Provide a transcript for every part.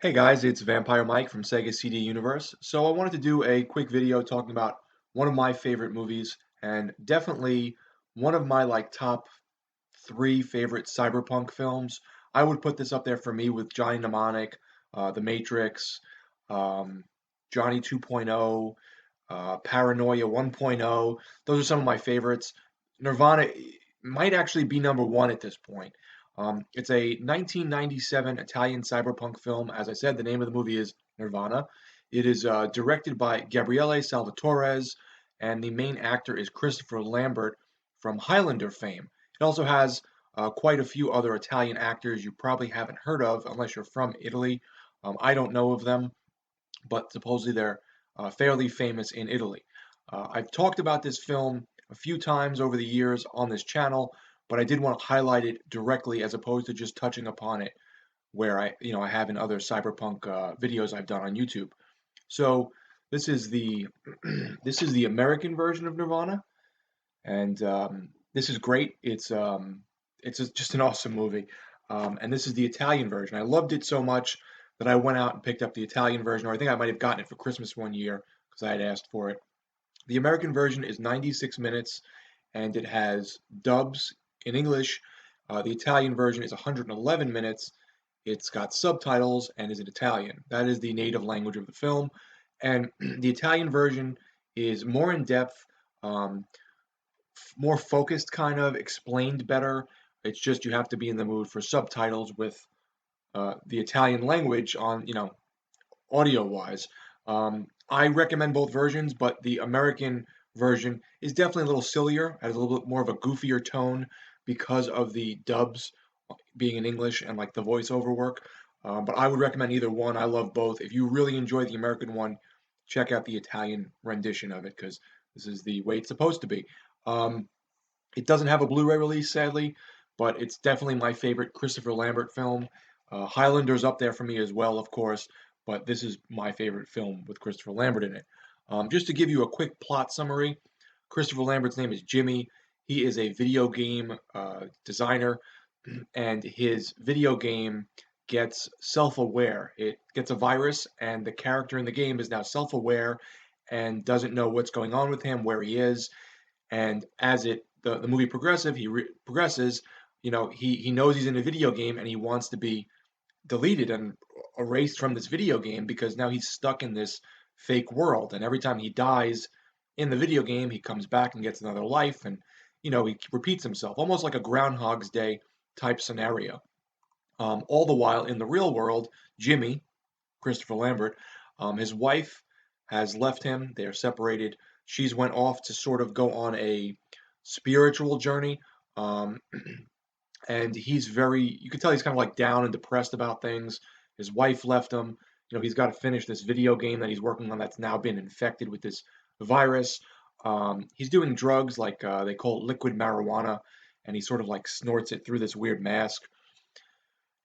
Hey guys, it's Vampire Mike from Sega CD Universe. So I wanted to do a quick video talking about one of my favorite movies and definitely one of my top three favorite cyberpunk films. I would put this up there for me with Johnny Mnemonic, The Matrix, um, Johnny 2.0, Paranoia 1.0. Those are some of my favorites. Nirvana might actually be number one at this point. It's a 1997 Italian cyberpunk film. As I said, the name of the movie is Nirvana. It is directed by Gabriele Salvatores, and the main actor is Christopher Lambert from Highlander fame. It also has quite a few other Italian actors you probably haven't heard of unless you're from Italy. I don't know of them, but supposedly they're fairly famous in Italy. I've talked about this film a few times over the years on this channel, but I did want to highlight it directly as opposed to just touching upon it where I have in other cyberpunk videos I've done on YouTube. So this is the this is the American version of Nirvana, and this is great. Just an awesome movie. And this is the Italian version. I loved it so much that I went out and picked up the Italian version, or I think I might have gotten it for Christmas one year because I had asked for it. The American version is 96 minutes and it has dubs in English. The Italian version is 111 minutes. It's got subtitles and is in Italian. That is the native language of the film. And the Italian version is more in depth, um, more focused, kind of explained better. It's just you have to be in the mood for subtitles with the Italian language on, audio wise. I recommend both versions, but the American version is definitely a little sillier, has a little bit more of a goofier tone because of the dubs being in English and like the voiceover work. But I would recommend either one. I love both. If you really enjoy the American one, check out the Italian rendition of it because this is the way it's supposed to be. Um, it doesn't have a Blu-ray release, sadly, but it's definitely my favorite Christopher Lambert film. Highlander's up there for me as well, of course, but this is my favorite film with Christopher Lambert in it. Just to give you a quick plot summary, Christopher Lambert's name is Jimmy. He is a video game designer, and his video game gets self-aware. It gets a virus, and the character in the game is now self-aware and doesn't know what's going on with him, where he is, and as the movie progresses, he knows he's in a video game and he wants to be deleted and erased from this video game because now he's stuck in this fake world. And every time he dies in the video game, he comes back and gets another life, and he repeats himself, almost like a Groundhog's Day type scenario. All the while in the real world, Jimmy, Christopher Lambert, his wife has left him. They are separated. She's went off to sort of go on a spiritual journey. Um, and he's you can tell he's kind of like down and depressed about things. His wife left him. He's got to finish this video game that he's working on that's now been infected with this virus. He's doing drugs like they call it liquid marijuana, and he sort of like snorts it through this weird mask.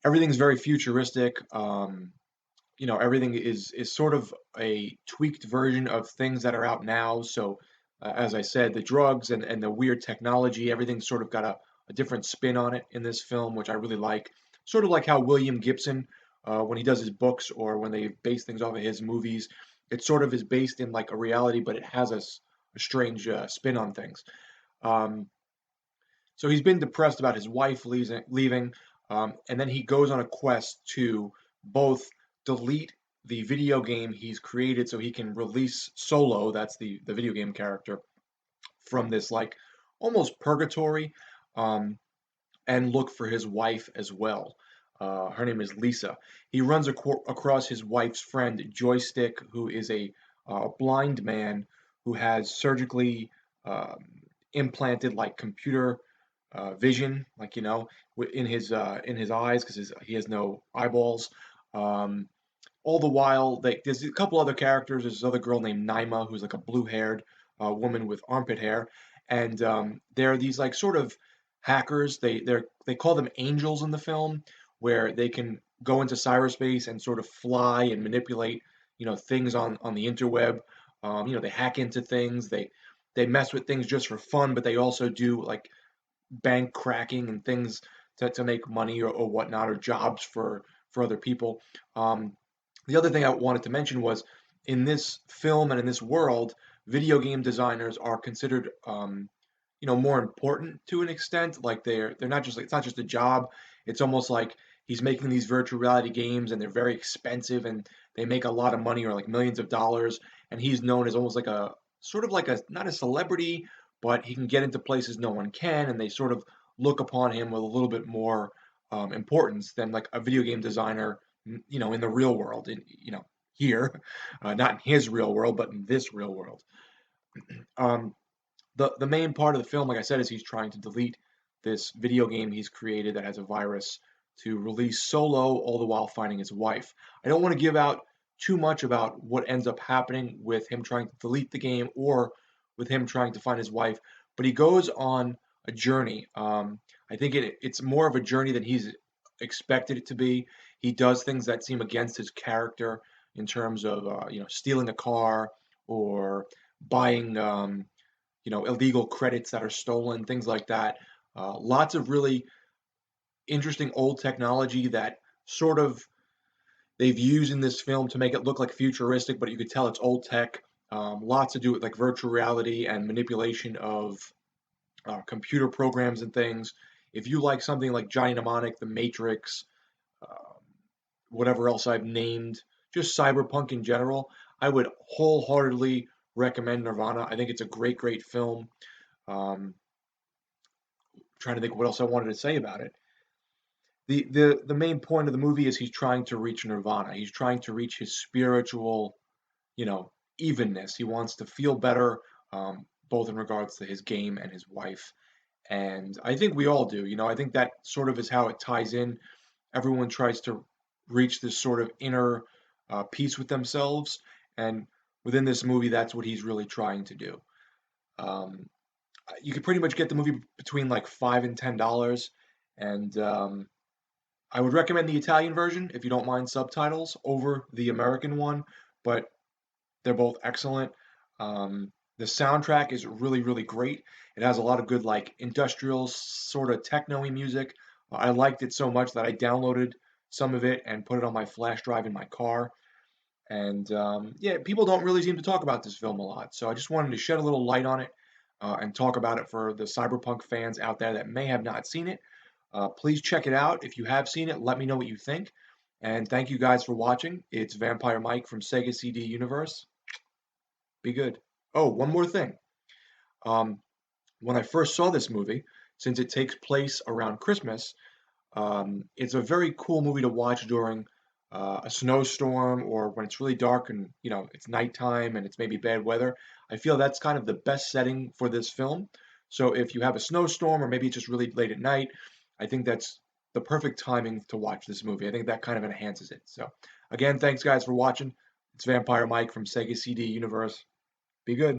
Everything's very futuristic. Everything is sort of a tweaked version of things that are out now. So, as I said, the drugs and the weird technology, everything's sort of got a different spin on it in this film, which I really like. Sort of like how William Gibson, when he does his books or when they base things off of his movies, it sort of is based in like a reality, but it has a strange spin on things. Um, so he's been depressed about his wife leaving, and then he goes on a quest to both delete the video game he's created so he can release Solo, that's the video game character, from this like almost purgatory, um, and look for his wife as well. Her name is Lisa. He runs across his wife's friend Joystick, who is a blind man who has surgically um, implanted like computer vision, like in his eyes because he has no eyeballs. Um, all the while, there's a couple other characters. There's this other girl named Naima who's like a blue-haired woman with armpit hair, and they're these like sort of hackers. They call them angels in the film, where they can go into cyberspace and sort of fly and manipulate things on the interweb. They hack into things. They mess with things just for fun, but they also do like bank cracking and things to make money or whatnot or jobs for other people. The other thing I wanted to mention was in this film and in this world, video game designers are considered, more important to an extent. Like they're not just like it's not just a job. It's almost like he's making these virtual reality games and they're very expensive and they make a lot of money or like millions of dollars. And he's known as almost like a sort of like a not a celebrity, but he can get into places no one can, and they sort of look upon him with a little bit more importance than like a video game designer in the real world, here, not in his real world, but in this real world. Um, the main part of the film, like I said, is he's trying to delete this video game he's created that has a virus to release solo, all the while finding his wife. I don't want to give out too much about what ends up happening with him trying to delete the game or with him trying to find his wife, but he goes on a journey. I think it's more of a journey than he's expected it to be. He does things that seem against his character in terms of stealing a car or buying illegal credits that are stolen, things like that. Lots of really interesting old technology that sort of they've used in this film to make it look like futuristic, but you could tell it's old tech. Lots to do with like virtual reality and manipulation of computer programs and things. If you like something like Johnny Mnemonic, The Matrix, uh, whatever else I've named, just cyberpunk in general, I would wholeheartedly recommend Nirvana. I think it's a great, great film. Um, Trying to think what else I wanted to say about it. The main point of the movie is he's trying to reach nirvana. He's trying to reach his spiritual, you know, evenness. He wants to feel better, both in regards to his game and his wife. And I think we all do. I think that sort of is how it ties in. Everyone tries to reach this sort of inner peace with themselves, and within this movie, that's what he's really trying to do. Um, you could pretty much get the movie between like $5 and $10, and I would recommend the Italian version if you don't mind subtitles over the American one, but they're both excellent. The soundtrack is really, really great. It has a lot of good, like, industrial, sort of techno-y music. I liked it so much that I downloaded some of it and put it on my flash drive in my car. And yeah, people don't really seem to talk about this film a lot. So I just wanted to shed a little light on it and talk about it for the cyberpunk fans out there that may have not seen it. Please check it out. If you have seen it, let me know what you think. And thank you guys for watching. It's Vampire Mike from Sega CD Universe. Be good. Oh, one more thing. Um, when I first saw this movie, since it takes place around Christmas, it's a very cool movie to watch during a snowstorm or when it's really dark and it's nighttime and it's maybe bad weather. I feel that's kind of the best setting for this film. So if you have a snowstorm or maybe it's just really late at night, I think that's the perfect timing to watch this movie. I think that kind of enhances it. So again, thanks guys for watching. It's Vampire Mike from Sega CD Universe. Be good.